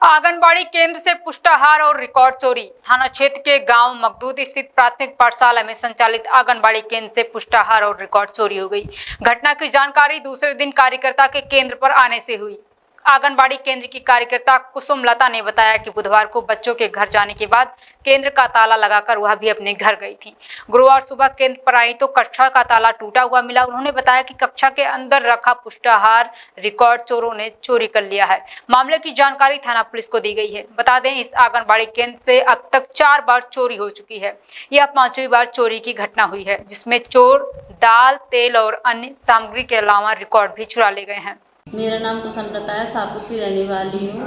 आंगनबाड़ी केंद्र से पुष्टाहार और रिकॉर्ड चोरी। थाना क्षेत्र के गांव मखदूद स्थित प्राथमिक पाठशाला में संचालित आंगनबाड़ी केंद्र से पुष्टाहार और रिकॉर्ड चोरी हो गई। घटना की जानकारी दूसरे दिन कार्यकर्ता के केंद्र पर आने से हुई। आंगनबाड़ी केंद्र की कार्यकर्ता कुसुम लता ने बताया कि बुधवार को बच्चों के घर जाने के बाद केंद्र का ताला लगाकर वह भी अपने घर गई थी। गुरुवार सुबह केंद्र पर आई तो कक्षा का ताला टूटा हुआ मिला। उन्होंने बताया कि कक्षा के अंदर रखा पुष्टाहार रिकॉर्ड चोरों ने चोरी कर लिया है। मामले की जानकारी थाना पुलिस को दी गई है। बता दें, इस आंगनबाड़ी केंद्र से अब तक 4 बार चोरी हो चुकी है। यह 5वीं बार चोरी की घटना हुई है, जिसमें चोर दाल, तेल और अन्य सामग्री के अलावा रिकॉर्ड भी चुरा ले गए हैं। मेरा नाम कुसुम लता है, शाहपुर की रहने वाली हूँ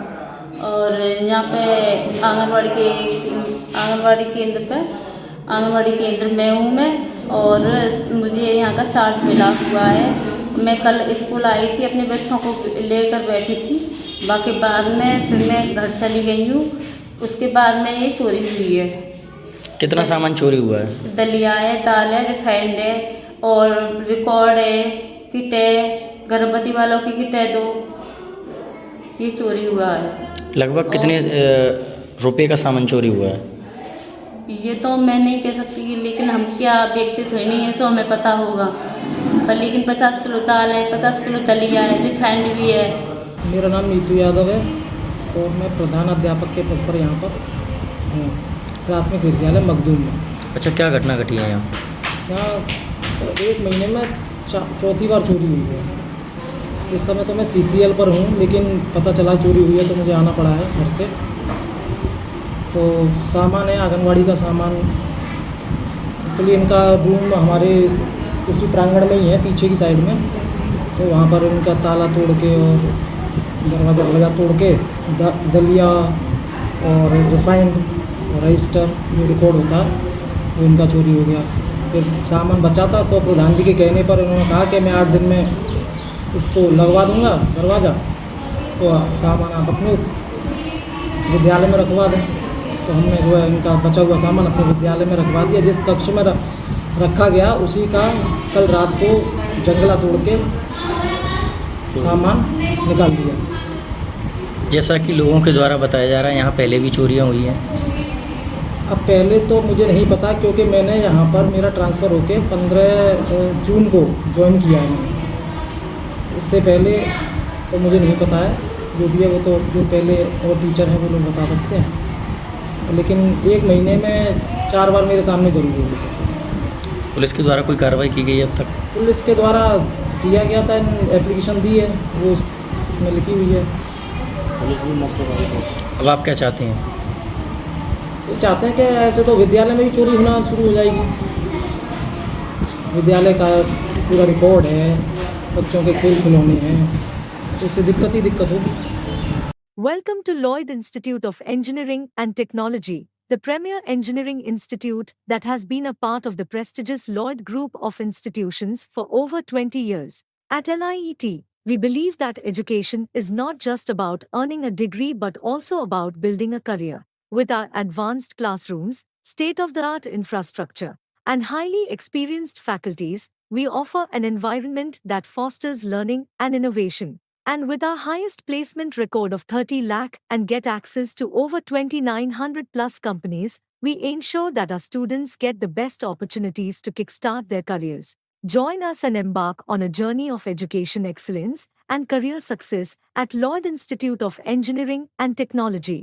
और यहाँ पे आंगनबाड़ी केंद्र में हूँ मैं और मुझे यहाँ का चार्ट मिला हुआ है। मैं कल स्कूल आई थी, अपने बच्चों को लेकर बैठी थी। बाकी बाद में फिर मैं घर चली गई हूँ। उसके बाद में ये चोरी हुई है। कितना सामान चोरी हुआ है? दलिया है, दाल है, रिफाइंड है और रिकॉर्ड है, किट है, गर्भवती वालों की किट है 2। ये चोरी हुआ है। लगभग कितने रुपए का सामान चोरी हुआ है? ये तो मैं नहीं कह सकती, लेकिन हम क्या बेचते थोड़ी नहीं है, सो हमें पता होगा। पर लेकिन 50 किलो दाल है, 50 किलो दलिया है, रिफाइंड भी है। मेरा नाम नीतू यादव है और मैं प्रधान अध्यापक के पद पर यहाँ पर हूँ, प्राथमिक विद्यालय मखदूम में। अच्छा, क्या घटना घटी है यहाँ? तो 1 महीने में 4थी बार चोरी हुई है। इस समय तो मैं CCL पर हूँ, लेकिन पता चला चोरी हुई है तो मुझे आना पड़ा है घर से। तो सामान है आंगनबाड़ी का सामान। एक्चुअली इनका रूम हमारे उसी प्रांगण में ही है, पीछे की साइड में। तो वहाँ पर इनका ताला तोड़ के और दरवाज़ा तोड़ के दलिया और रिफाइंड और रजिस्टर जो रिकॉर्ड होता है वो इनका चोरी हो गया। फिर सामान बचा था तो प्रधान जी के कहने पर उन्होंने कहा कि मैं 8 दिन में इसको लगवा दूंगा दरवाज़ा, तो सामान आप अपने विद्यालय में रखवा दें। तो हमने जो है इनका बचा हुआ सामान अपने विद्यालय में रखवा दिया। जिस कक्ष में रखा गया उसी का कल रात को जंगला तोड़ के सामान निकाल दिया। जैसा कि लोगों के द्वारा बताया जा रहा है, यहाँ पहले भी चोरियाँ हुई हैं। अब पहले तो मुझे नहीं पता, क्योंकि मैंने यहाँ पर मेरा ट्रांसफ़र होके 15 जून को ज्वाइन किया है। इससे पहले तो मुझे नहीं पता है, जो भी है वो तो जो पहले और टीचर हैं वो लोग बता सकते हैं। लेकिन 1 महीने में 4 बार मेरे सामने जरूर हुई। पुलिस के द्वारा कोई कार्रवाई की गई अब तक? पुलिस के द्वारा दिया गया था, एप्लीकेशन दी है, वो इसमें लिखी हुई है। अब आप क्या चाहते हैं? तो चाहते हैं कि ऐसे तो विद्यालय में भी चोरी होना शुरू हो जाएगी। विद्यालय का पूरा रिकॉर्ड है, बच्चों के खेल खिलौने हैं, तो इससे दिक्कत होगी। Welcome to Lloyd Institute of Engineering and Technology, the premier engineering institute that has been a part of the prestigious Lloyd Group of institutions for over 20 years. At LIET, we believe that education is not just about earning a degree but also about building a career. With our advanced classrooms, state-of-the-art infrastructure, and highly experienced faculties, we offer an environment that fosters learning and innovation. And with our highest placement record of 30 lakh and get access to over 2,900 plus companies, we ensure that our students get the best opportunities to kickstart their careers. Join us and embark on a journey of education excellence and career success at Lloyd Institute of Engineering and Technology.